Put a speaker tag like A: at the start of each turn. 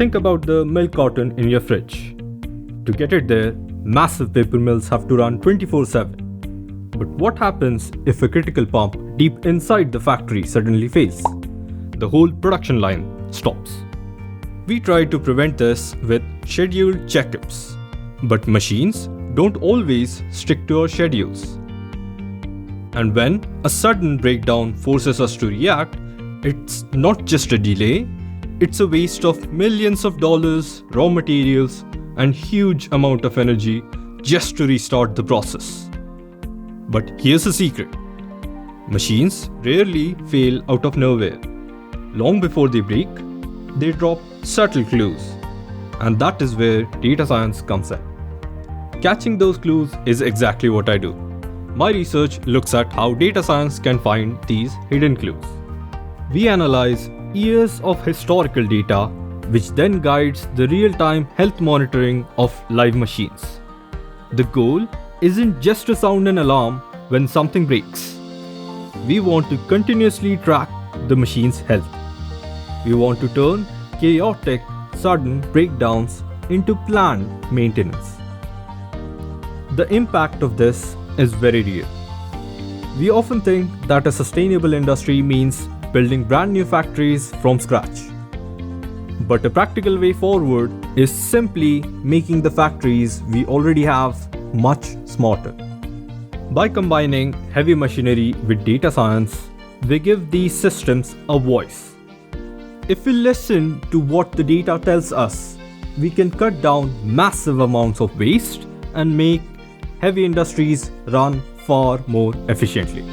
A: Think about the milk carton in your fridge. To get it there, massive paper mills have to run 24/7. But what happens if a critical pump deep inside the factory suddenly fails? The whole production line stops. We try to prevent this with scheduled checkups, but machines don't always stick to our schedules. And when a sudden breakdown forces us to react, it's not just a delay, it's a waste of millions of dollars, raw materials, and huge amount of energy just to restart the process. But here's the secret. Machines rarely fail out of nowhere. Long before they break, they drop subtle clues. And that is where data science comes in. Catching those clues is exactly what I do. My research looks at how data science can find these hidden clues. We analyze years of historical data, which then guides the real-time health monitoring of live machines. The goal isn't just to sound an alarm when something breaks. We want to continuously track the machine's health. We want to turn chaotic, sudden breakdowns into planned maintenance. The impact of this is very real. We often think that a sustainable industry means building brand new factories from scratch. But a practical way forward is simply making the factories we already have much smarter. By combining heavy machinery with data science, we give these systems a voice. If we listen to what the data tells us, we can cut down massive amounts of waste and make heavy industries run far more efficiently.